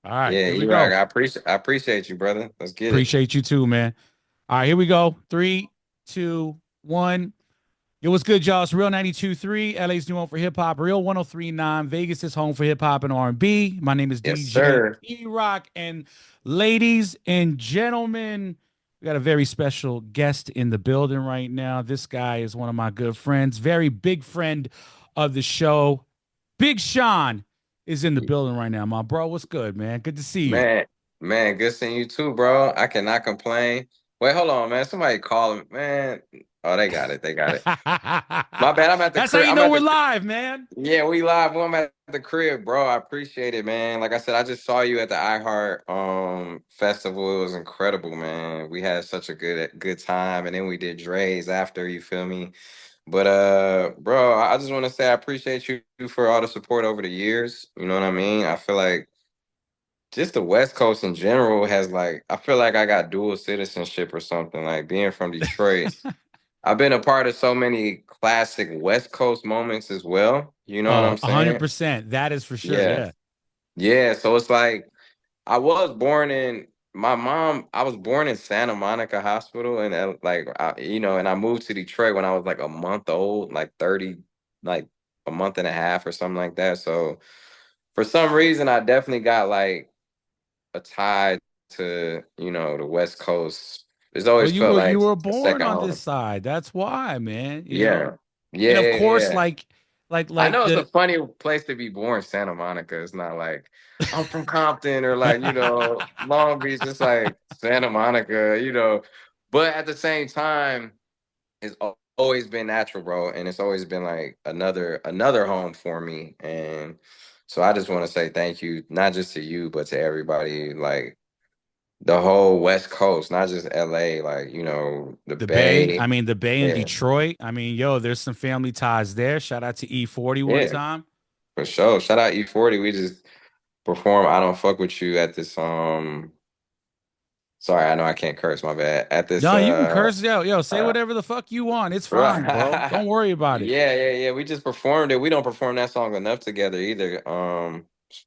All right, Yeah, here we you right. go. I appreciate you, brother. Let's get it. Appreciate you too, man. All right, here we go. Three, two, one. Yo, what's good, y'all? It's Real 92.3, LA's new home for hip hop. Real 103.9, Vegas is home for hip hop and R&B. My name is Yes, DJ sir. E-Rock. And ladies and gentlemen, we got a very special guest in the building right now. This guy is one of my good friends, very big friend of the show. Big Sean is in the building right now. My bro, what's good, man? Good to see you. Man, man, good seeing you too, bro. I cannot complain. Wait, hold on, man. Somebody calling, man. Oh, they got it. They got it. My bad. I'm at the That's how crib. you I'm know at we're the live, man. Yeah, we live. I'm at the crib, bro. I appreciate it, man. Like I said, I just saw you at the iHeart festival. It was incredible, man. We had such a good time, and then we did Dre's after. You feel me? But bro, I just want to say I appreciate you for all the support over the years. You know what I mean? I feel like just the West Coast in general has like I feel like I got dual citizenship or something. Like being from Detroit, I've been a part of so many classic West Coast moments as well. You know what Oh, I'm saying? 100%. That is for sure. Yeah. Yeah. Yeah. So it's like I was born in I was born in Santa Monica Hospital and and I moved to Detroit when I was like a month old, like 30, like a month and a half or something like that. So for some reason I definitely got like a tie to, the West Coast. It's Well, always you felt were like you were a born second on this home. side. That's why, man, you know. Yeah. Yeah, And of yeah, course, yeah. I like know it's a the funny place to be born, Santa Monica. It's not like I'm from Compton or like, Long Beach. It's like Santa Monica, But at the same time, always been natural, bro. And it's always been like another home for me. And so I just want to say thank you, not just to you, but to everybody, like the whole West Coast, not just LA, like, the the Bay. Bay. I mean, the Bay in Yeah. Detroit. I mean, yo, there's some family ties there. Shout out to E40 one Yeah, time. for sure. Shout out E40. We just perform I Don't Fuck With You at this sorry, I know I can't curse, my bad. At this No, you can curse. Yo, say uh whatever the fuck you want. It's fine, bro. right. Don't worry about it. Yeah, yeah, yeah. We just performed it. We don't perform that song enough together either.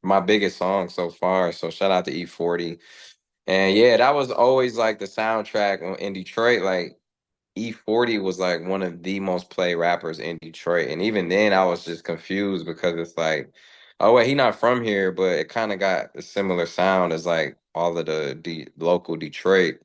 My biggest song so far. So shout out to E40. And yeah, that was always like the soundtrack in Detroit. Like E40 was like one of the most played rappers in Detroit. And even then I was just confused because it's like, oh wait, he not from here, but it kind of got a similar sound as like all of the local Detroit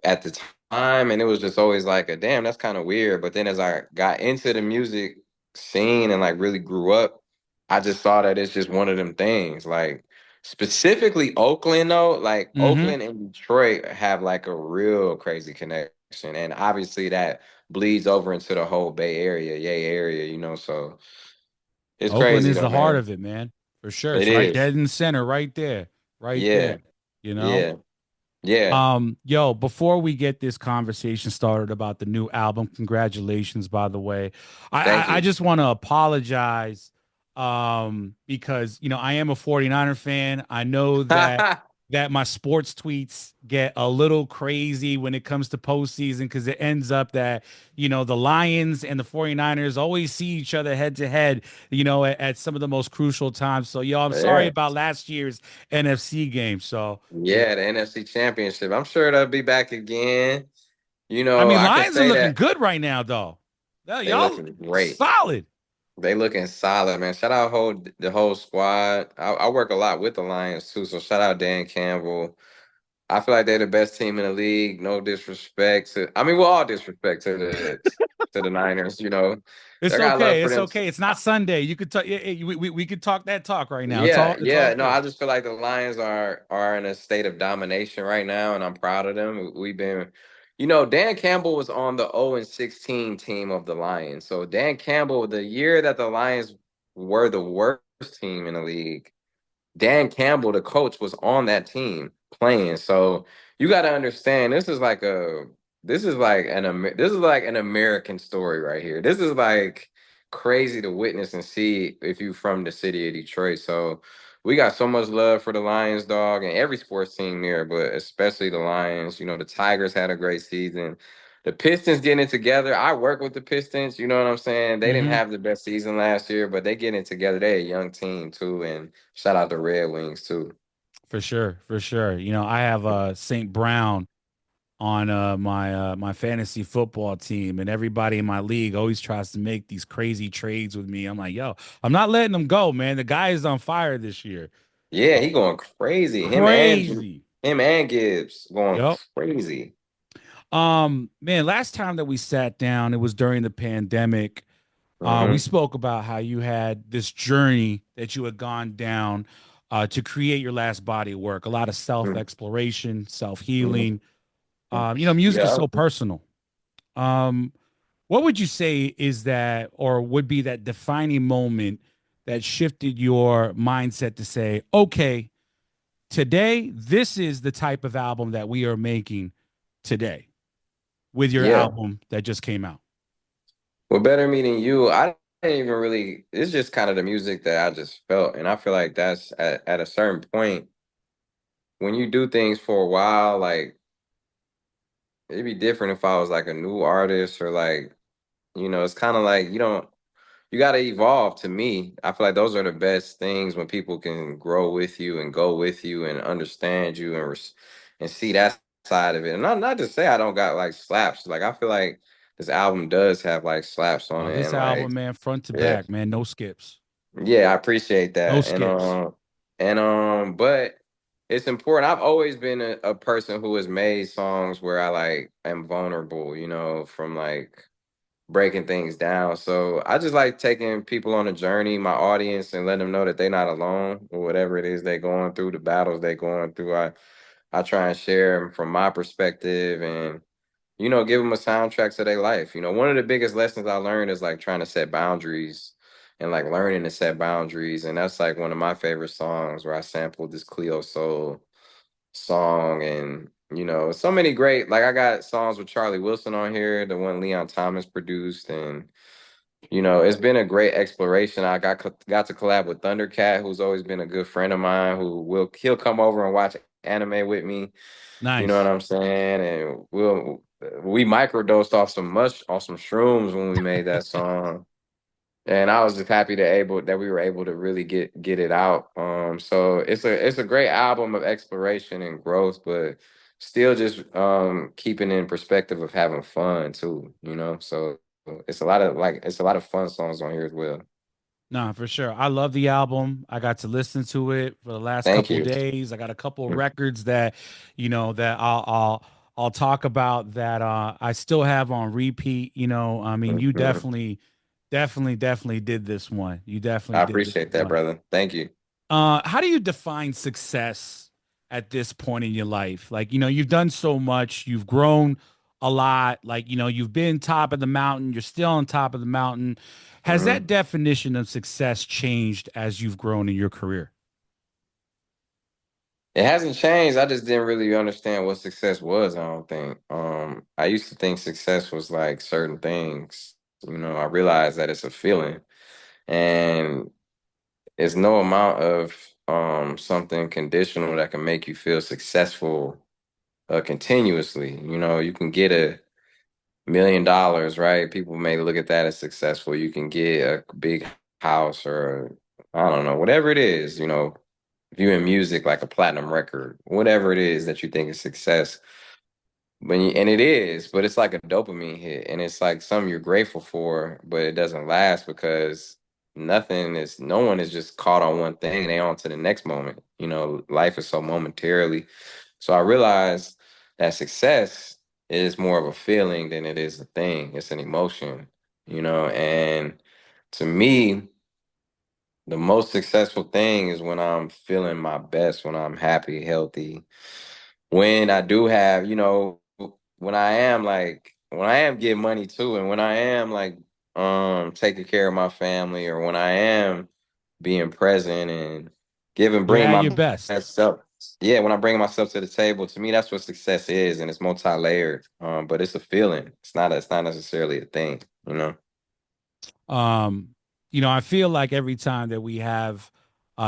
at the time. And it was just always like a damn, that's kind of weird. But then as I got into the music scene and like really grew up, I just saw that it's just one of them things. Like specifically Oakland though, like Mm-hmm. Oakland and Detroit have like a real crazy connection. And obviously that bleeds over into the whole Bay Area, Yay area, so it's Oakland crazy is though, the heart man. of it, man. For sure. It It's right is. dead in the center, right there. Right there. Yeah. You know? Yeah. Yeah. Yo, before we get this conversation started about the new album, congratulations, by the way. Thank I you. just want to apologize because I am a 49er fan. I know that my sports tweets get a little crazy when it comes to postseason because it ends up that, the Lions and the 49ers always see each other head to head, at some of the most crucial times. So, yo, I'm sorry Yeah. about last year's NFC game. So, Yeah, the NFC Championship. I'm sure they'll be back again. I mean, I can Lions are say looking that good right now, though. they Y'all looking great. solid. They looking solid, man. Shout out the whole squad. I work a lot with the Lions too, so shout out Dan Campbell. I feel like they're the best team in the league. No disrespect I mean, well, all disrespect to the Niners. It's I got love okay. for It's them. okay. It's not Sunday. You could talk. We could talk that talk right now. It's all. Yeah, It's all yeah. No, I good. just feel like the Lions are in a state of domination right now, and I'm proud of them. We've been, Dan Campbell was on the 0-16 team of the Lions. So Dan Campbell, the year that the Lions were the worst team in the league, Dan Campbell, the coach, was on that team playing. So you got to understand, this is like an American story right here. This is like crazy to witness and see if you from the city of Detroit. So we got so much love for the Lions, dog, and every sports team there, but especially the Lions. The Tigers had a great season. The Pistons getting it together. I work with the Pistons. You know what I'm saying? They didn't Hmm. have the best season last year, but they getting it together. They a young team too, and shout out to Red Wings too. For sure, for sure. I have St. Brown on my fantasy football team, and everybody in my league always tries to make these crazy trades with me. I'm like, yo, I'm not letting him go, man. The guy is on fire this year. Yeah, he going crazy. Crazy. Him and Gibbs going Yep. crazy. Man, last time that we sat down, it was during the pandemic. We Hmm. spoke about how you had this journey that you had gone down to create your last body of work, a lot of self exploration, self Hmm. healing. Music is Yeah. so personal. Um, what would you say is that, or would be that defining moment that shifted your mindset to say, okay, today, this is the type of album that we are making today with your Yeah. album that just came out? Well, better meeting you. I didn't even really. It's just kind of the music that I just felt, and I feel like that's at a certain point when you do things for a while. Like it'd be different if I was like a new artist or like it's kind of like you got to evolve. To me, I feel like those are the best things when people can grow with you and go with you and understand you and see that side of it. And not to say I don't got like slaps. Like I feel like this album does have like slaps on Oh, it this and like album, man, front to yeah. back, man, no skips. Yeah, I appreciate No that. skips. But it's important. I've always been a person who has made songs where I like am vulnerable, from like breaking things down. So I just like taking people on a journey, my audience, and letting them know that they're not alone or whatever it is they're going through, the battles they're going through. I try and share 'em from my perspective and give them a soundtrack to their life. One of the biggest lessons I learned is like trying to set boundaries and like learning to set boundaries. And that's like one of my favorite songs where I sampled this Cleo Soul song. And, so many great, like I got songs with Charlie Wilson on here, the one Leon Thomas produced. And, it's been a great exploration. I got to collab with Thundercat, who's always been a good friend of mine, he'll come over and watch anime with me. You know what Nice. I'm saying? And we microdosed off some shrooms when we made that song. And I was just happy that we were able to really get it out. So it's a great album of exploration and growth, but still just keeping in perspective of having fun too. So it's a lot of fun songs on here as well. No, for sure. I love the album. I got to listen to it for the last Thank couple you. days. I got a couple of records that, that I'll talk about that I still have on repeat. I mean, you Mhm. definitely did this one. You definitely I did this appreciate that, one. brother. Thank you. How do you define success at this point in your life? Like, you've done so much, you've grown a lot, like, you've been top of the mountain, you're still on top of the mountain. Has that Mhm. definition of success changed as you've grown in your career? It hasn't changed. I just didn't really understand what success was, I don't think. I used to think success was like certain things. I realized that it's a feeling and it's no amount of something conditional that can make you feel successful continuously. You can get $1 million, right? People may look at that as successful. You can get a big house or I don't know, whatever it is, if you're in music like a platinum record, whatever it is that you think is success. And it is, but it's like a dopamine hit, and it's like something you're grateful for, but it doesn't last because no one is just caught on one thing. They on to the next moment. Life is so momentarily. So I realized that success is more of a feeling than it is a thing. It's an emotion. And to me, the most successful thing is when I'm feeling my best, when I'm happy, healthy, when I do have, when I am getting money too, and when I am like taking care of my family, or when I am being present and You're bringing at my your best. best self. Yeah, when I bring myself to the table, to me that's what success is, and it's multi-layered. But it's a feeling. It's not necessarily a thing. Um, I feel like every time that we have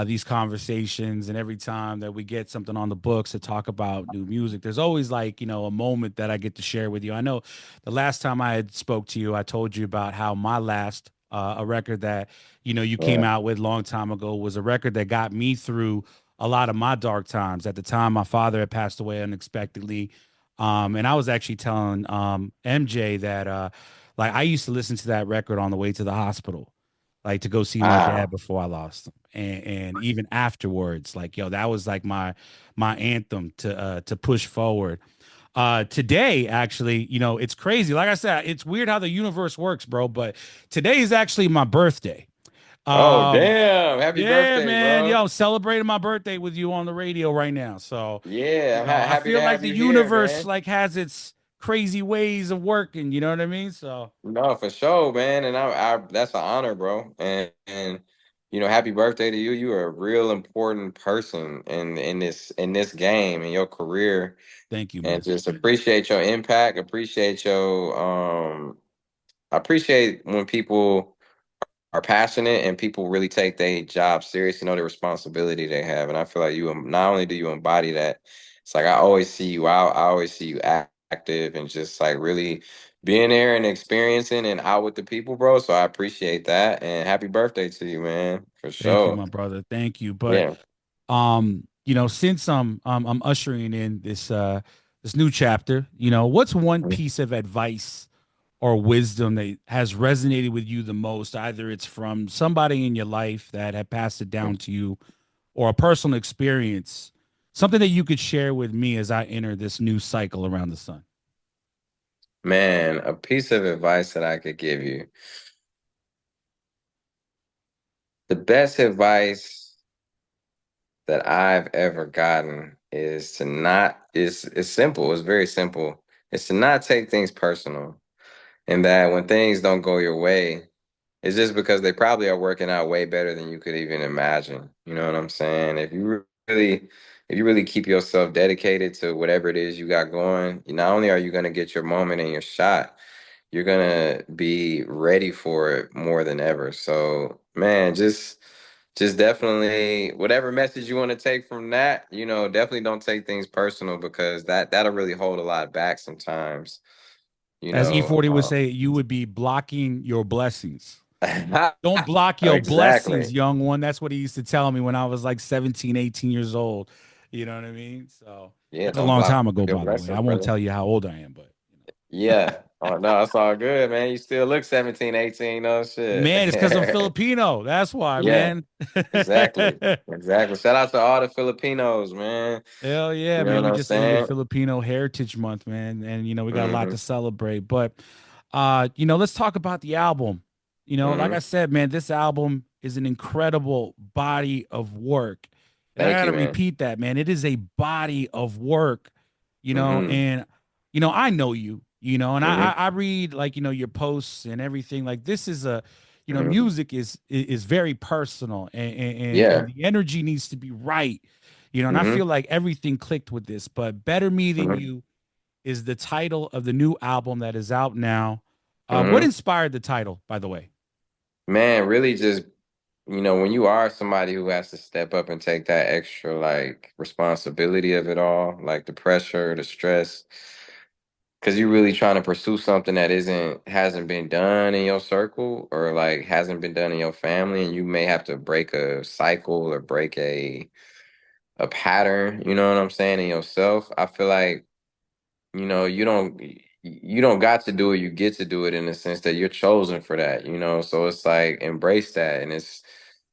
these conversations and every time that we get something on the books to talk about new music, there's always like, a moment that I get to share with you. I know the last time I had spoke to you, I told you about how my last a record that, you came Yeah. out with long time ago was a record that got me through a lot of my dark times. At the time, my father had passed away unexpectedly. And I was actually telling MJ that like I used to listen to that record on the way to the hospital, like to go see my dad Wow. before I lost him. And even afterwards, like yo, that was like my anthem to push forward. Today, actually, it's crazy. Like I said, it's weird how the universe works, bro. But today is actually my birthday. Oh, Um, damn. Happy yeah, birthday, man. bro. Yo, I'm celebrating my birthday with you on the radio right now. So, Yeah, I'm I happy to feel like have the you here, universe man. like has its crazy ways of working. You know what I mean? So, No, for sure, man. And I that's an honor, bro. And happy birthday to you. You are a real important person in this game in your career. thank you, And man. just appreciate your impact. I appreciate when people are passionate and people really take their job serious, the responsibility they have. And I feel like not only do you embody that, it's like I always see you out, I always see you active and just like really being there and experiencing and out with the people, bro. So I appreciate that. And happy birthday to you, man. For Thank you, sure. my brother. Thank you. But Yeah. since I'm ushering in this new chapter, what's one piece of advice or wisdom that has resonated with you the most? Either it's from somebody in your life that had passed it down to you or a personal experience, something that you could share with me as I enter this new cycle around the sun. Man, a piece of advice that I could give you. The best advice that I've ever gotten is to not it's simple. It's very simple. It's to not take things personal. And that when things don't go your way, it's just because they probably are working out way better than you could even imagine. You know what I'm saying? If you really keep yourself dedicated to whatever it is you got going, not only are you going to get your moment and your shot, you're gonna be ready for it more than ever. So, man, just definitely whatever message you want to take from that, definitely don't take things personal because that'll really hold a lot back sometimes. You As know, E40 would say, you would be blocking your blessings. Don't block your blessings, exactly. young one. That's what he used to tell me when I was like 17, 18 years old. You know what I mean? So Yeah, that's a don't long block time ago, your by the way. I blessings, won't brother. tell you how old I am, but Yeah. Oh no, it's all good, man. You still look 17, 18, no shit. man, it's because I'm Filipino. That's why, Yeah, man. exactly. Exactly. Shout out to all the Filipinos, man. Hell yeah, You know man. what We I'm just ended saying? Filipino Heritage Month, man. And we got a lot Hmm. to celebrate. But let's talk about the album. Like I Hmm. said, man, this album is an incredible body of work. And I Thank gotta you, man. repeat that, man. It is a body of work, Hmm. and I know you, and I Hmm. I read like, your posts and everything. Like this is Hmm. music is very personal and Yeah. the energy needs to be right. And I Hmm. feel like everything clicked with this, but Better Me Than Hmm. You is the title of the new album that is out now. What Hmm. inspired the title, by the way? Man, really just, when you are somebody who has to step up and take that extra like responsibility of it all, like the pressure, the stress, because you're really trying to pursue something that hasn't been done in your circle or like hasn't been done in your family, and you may have to break a cycle or break a pattern, you know what I'm saying, in yourself. I feel like, you don't got to do it, you get to do it in the sense that you're chosen for that. So it's like embrace that. And it's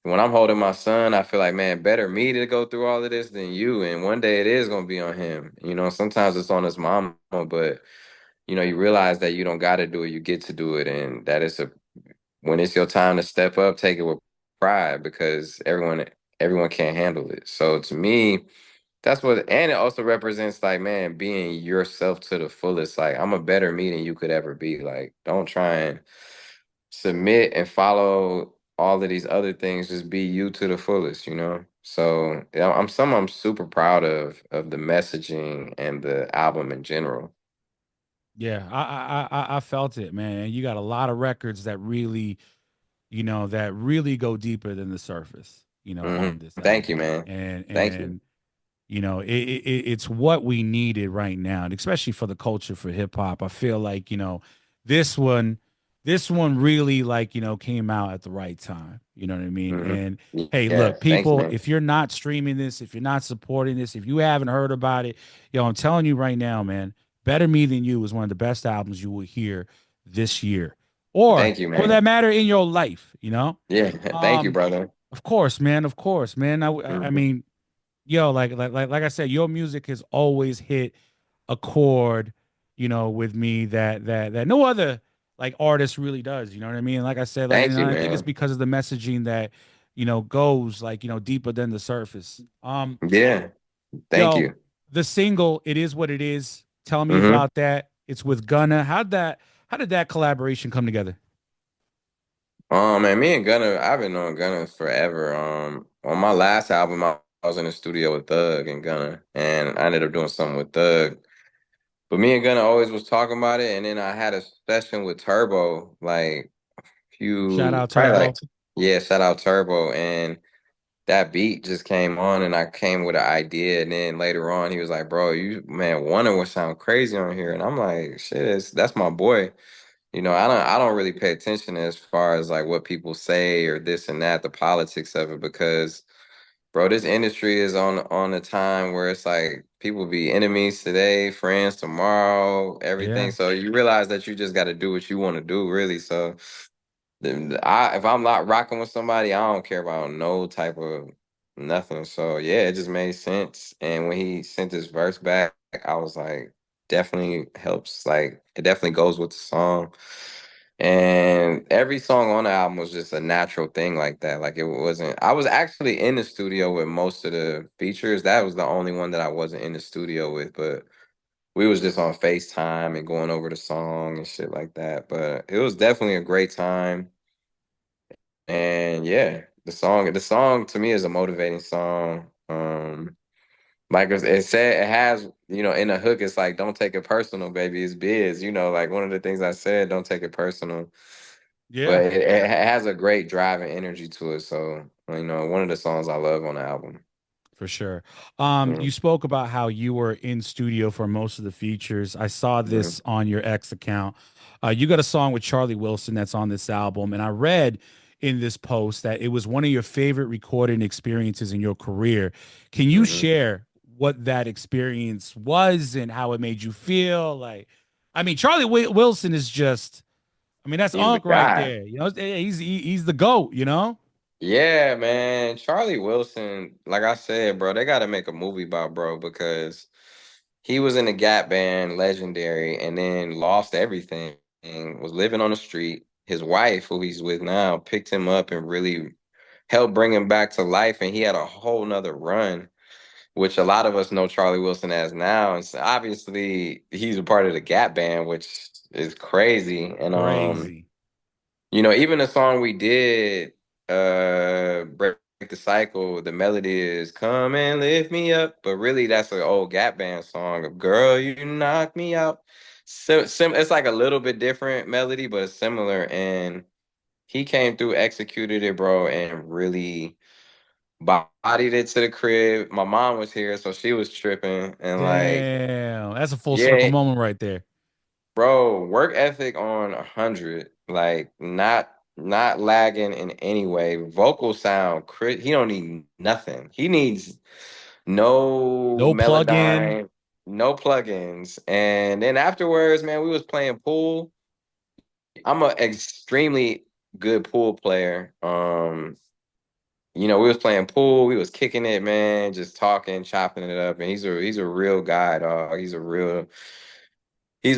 when I'm holding my son, I feel like, man, better me to go through all of this than you. And one day it is gonna be on him. Sometimes it's on his mama, but you realize that you don't gotta do it, you get to do it. And that is when it's your time to step up, take it with pride because everyone can't handle it. So to me, and it also represents like, man, being yourself to the fullest. Like, I'm a better me than you could ever be. Like, don't try and submit and follow all of these other things. Just be you to the fullest. So yeah, I'm super proud of the messaging and the album in general. Yeah, I felt it, man. You got a lot of records that really go deeper than the surface, Hmm. on this Thank you, album. man. And Thank you. it's what we needed right now, and especially for the culture for hip hop. I feel like, this one this one really like, came out at the right time. You know what I mean? Hmm. And hey, Yeah, look, thanks, people, man. if you're not streaming this, if you're not supporting this, if you haven't heard about it, I'm telling you right now, man, Better Me Than You is one of the best albums you will hear this year. Or Thank you, for man. that matter in your life. Yeah, thank you, Um, brother. of course, man, of course, man. I Hmm. mean, like I said, your music has always hit a chord, with me that no other like artist really does. You know what I mean? Like I said, like, Thank and you, I think it's man. because of the messaging that goes like deeper than the surface. Yeah, thank Yo, you. the single "It Is What It Is." Tell me Hmm. about that. It's with Gunna. How did that collaboration come together? And me and Gunna, I've been knowing Gunna forever. On my last album, I was in the studio with Thug and Gunna, and I ended up doing something with Thug. But me and Gunna always was talking about it, and then I had a session with Turbo, like Shout out probably like, Turbo. yeah, shout out Turbo, and that beat just came on, and I came with an idea, and then later on, he was like, "Bro, you man, Wonder would sound crazy on here," and I'm like, "Shit, that's my boy." I don't really pay attention as far as like what people say or this and that, the politics of it, because bro, this industry is on a time where it's like people be enemies today, friends tomorrow, everything. Yeah, So you realize that you just got to do what you want to do, really. So if I'm not rocking with somebody, I don't care about no type of nothing. So yeah, it just made sense. And when he sent his verse back, I was like, definitely helps. Like it definitely goes with the song. And every song on the album was just a natural thing like that. Like it wasn't. I was actually in the studio with most of the features. That was the only one that I wasn't in the studio with, but we was just on FaceTime and going over the song and shit like that. But it was definitely a great time. And yeah, the song to me is a motivating song. Like it said, it has, in the hook, it's like, don't take it personal, baby. It's biz. Like one of the things I said, don't take it personal. yeah. But it has a great drive and energy to it. So, one of the songs I love on the album. For sure. Mm-hmm. You spoke about how you were in studio for most of the features. I saw Mm-hmm. this on your X account. You got a song with Charlie Wilson that's on this album, and I read in this post that it was one of your favorite recording experiences in your career. Can you Mm-hmm. share what that experience was and how it made you feel? Like, I mean, Charlie Wilson is just, I mean, that's He's the Unc right guy. there. He's the goat. Yeah, man. Charlie Wilson, like I said, bro, they got to make a movie about bro because he was in the Gap Band, legendary, and then lost everything and was living on the street. His wife, who he's with now, picked him up and really helped bring him back to life. And he had a whole nother run, which a lot of us know Charlie Wilson as now. And so obviously, he's a part of the Gap Band, which is crazy. And Crazy. even the song we did, Break the Cycle, the melody is Come and Lift Me Up, but really that's an old Gap Band song of Girl, You Knock Me Out. So it's like a little bit different melody, but it's similar. And he came through, executed it, bro, and really bodied it to the crib. My mom was here, so she was tripping. And like, Damn, that's a full circle yeah, moment right there. bro, work ethic on 100, like not lagging in any way. Vocal sound, he don't need nothing. He needs no No plug-in. Melodyne, no plugins. And then afterwards, man, we was playing pool. I'm an extremely good pool player. We was playing pool, we was kicking it, man, just talking, chopping it up. And he's a real guy, dog. He's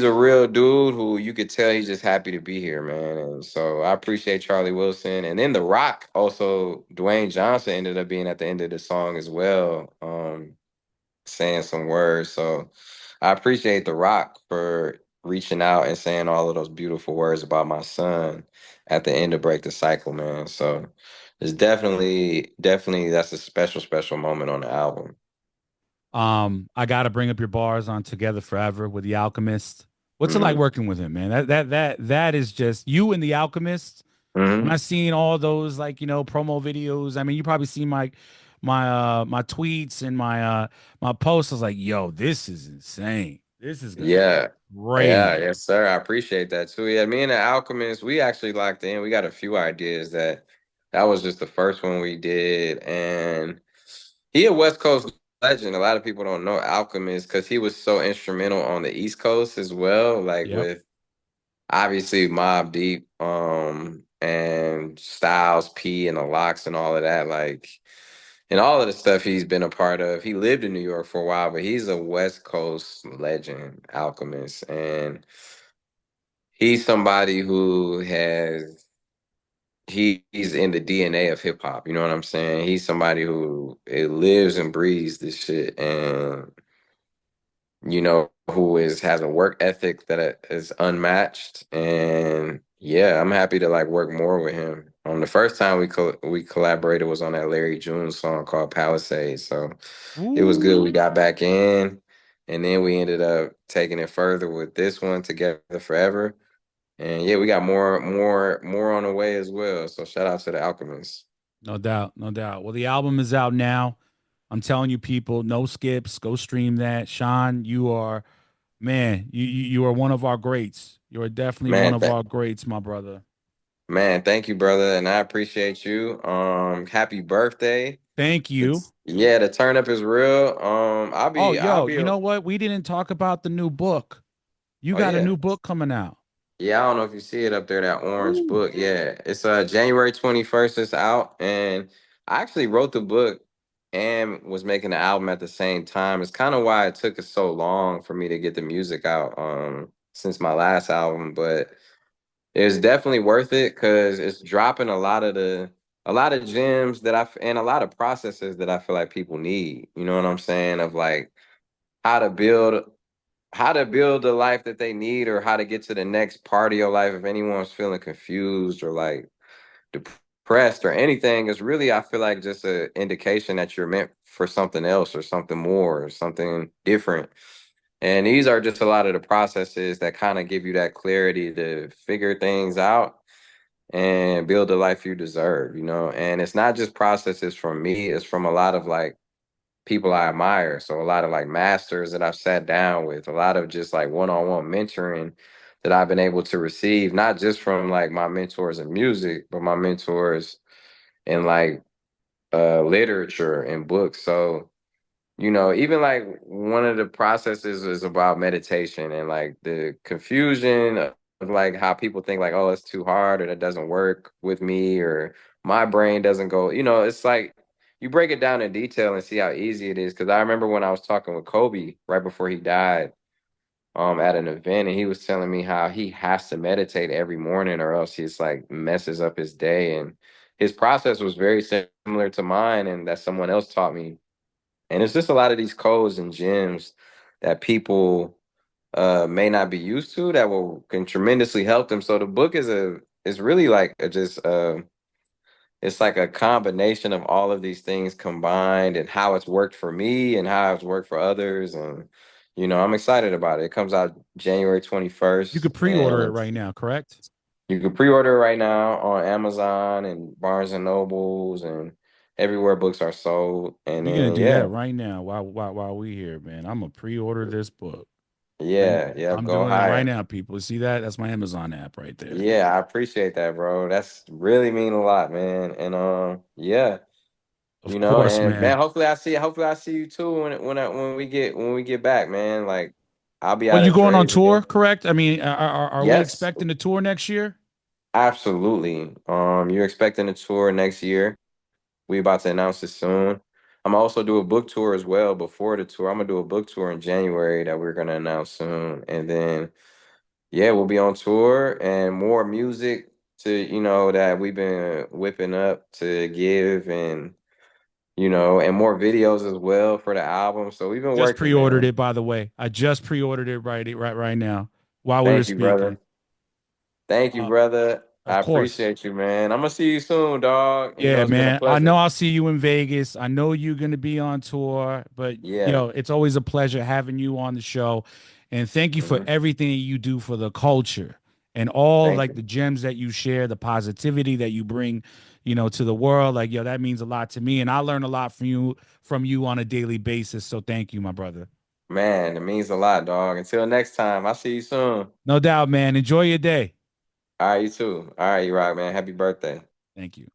a real dude who you could tell he's just happy to be here, man. And so I appreciate Charlie Wilson. And then The Rock, also Dwayne Johnson ended up being at the end of the song as well, saying some words. So I appreciate The Rock for reaching out and saying all of those beautiful words about my son at the end of Break the Cycle, man. So it's definitely that's a special, special moment on the album. I gotta bring up your bars on Together Forever with the Alchemist. What's it like Hmm. working with him, man? That is just you and the Alchemist. When I Hmm. seen all those like, promo videos, I mean, you probably seen my tweets and my posts. I was like, yo, this is insane. This is gonna be Yeah. Yeah, great. yes, sir. I appreciate that too. Yeah, me and the Alchemist, we actually locked in. We got a few ideas that was just the first one we did. And he a West Coast legend. A lot of people don't know Alchemist because he was so instrumental on the East Coast as well, like Yep. with obviously Mob Deep, and Styles P and the Locks and all of that, like and all of the stuff he's been a part of. He lived in New York for a while, but he's a West Coast legend, Alchemist, and he's somebody who he's in the DNA of hip hop. You know what I'm saying? He's somebody who it lives and breathes this shit, and who is has a work ethic that is unmatched. And yeah, I'm happy to like work more with him. The first time we collaborated was on that Larry June song called Palisade. So it was good. We Ooh. got back in, and then we ended up taking it further with this one, Together Forever. And yeah, we got more on the way as well. So shout out to the Alchemist. No doubt, no doubt. Well, the album is out now. I'm telling you, people, no skips. Go stream that. Sean, you are man. You are one of our greats. You are definitely one Man, of our greats, my brother. Man, thank you, brother, and I appreciate you. Happy birthday. Thank you. Yeah, the turn up is real. Oh, I'll yo, be you know what? We didn't talk about the new book. You oh got a yeah. new book coming out. Yeah, I don't know if you see it up there, that orange Ooh. book. Yeah. It's January 21st it's out. And I actually wrote the book and was making the album at the same time. It's kind of why it took us so long for me to get the music out, since my last album. But it's definitely worth it because it's dropping a lot of gems and a lot of processes that I feel like people need. You know what I'm saying? Of like how to build how to build the life that they need, or how to get to the next part of your life if anyone's feeling confused or like depressed or anything. Is really, I feel like, just an indication that you're meant for something else or something more or something different. And these are just a lot of the processes that kind of give you that clarity to figure things out and build the life you deserve, And it's not just processes from me, it's from a lot of like people I admire. So a lot of like masters that I've sat down with, a lot of just like one-on-one mentoring that I've been able to receive, not just from like my mentors in music, but my mentors in like literature and books. So even like one of the processes is about meditation and like the confusion of like how people think like, oh, it's too hard or that doesn't work with me or my brain doesn't go, it's like you break it down in detail and see how easy it is. Cause I remember when I was talking with Kobe right before he died, at an event, and he was telling me how he has to meditate every morning or else he's like messes up his day. And his process was very similar to mine and that someone else taught me, and it's just a lot of these codes and gems that people may not be used to that will can tremendously help them. So the book is really like it's like a combination of all of these things combined and how it's worked for me and how it's worked for others. And I'm excited about it. It comes out January You could 21st, pre-order it and right now, correct? you can pre-order it right now on Amazon and Barnes and Nobles and everywhere books are sold. And We're gonna then do that yeah. right now while we here, man. I'm gonna pre-order this book. Right. Yeah, I'm go doing it right higher. now, people. See that? That's my Amazon app right there. Yeah, I appreciate that, bro. That's really mean a lot, man. And yeah, Of course, and man, man. hopefully I see you too when we get back, man. Like I'll be Well, out you at going on Dre's tour, again. correct? I mean, are we Yes, expecting a tour next year? absolutely. You're expecting a tour next year. We about to announce it soon. I'm also do a book tour as well before the tour. I'm gonna do a book tour in January that we're gonna announce soon, and then yeah, we'll be on tour and more music to, that we've been whipping up to give, and, and more videos as well for the album. So we've been Just working, pre-ordered man. it, by the way. I just pre-ordered it right now while we were Thank you, brother. speaking. Thank you, Uh, brother. I of course. appreciate you, man. I'm gonna see you soon, dog. Yeah, It's been a man. I know pleasure. I'll see you in Vegas. I know you're going to be on tour, but Yeah. it's always a pleasure having you on the show. And thank you for Mhm. everything you do for the culture and all Thank like you. the gems that you share, the positivity that you bring, to the world. Like, that means a lot to me. And I learn a lot from you on a daily basis. So thank you, my brother. Man, it means a lot, dog. Until next time, I'll see you soon. No doubt, man. Enjoy your day. All right, you too. All right, you rock, man. Happy birthday. Thank you.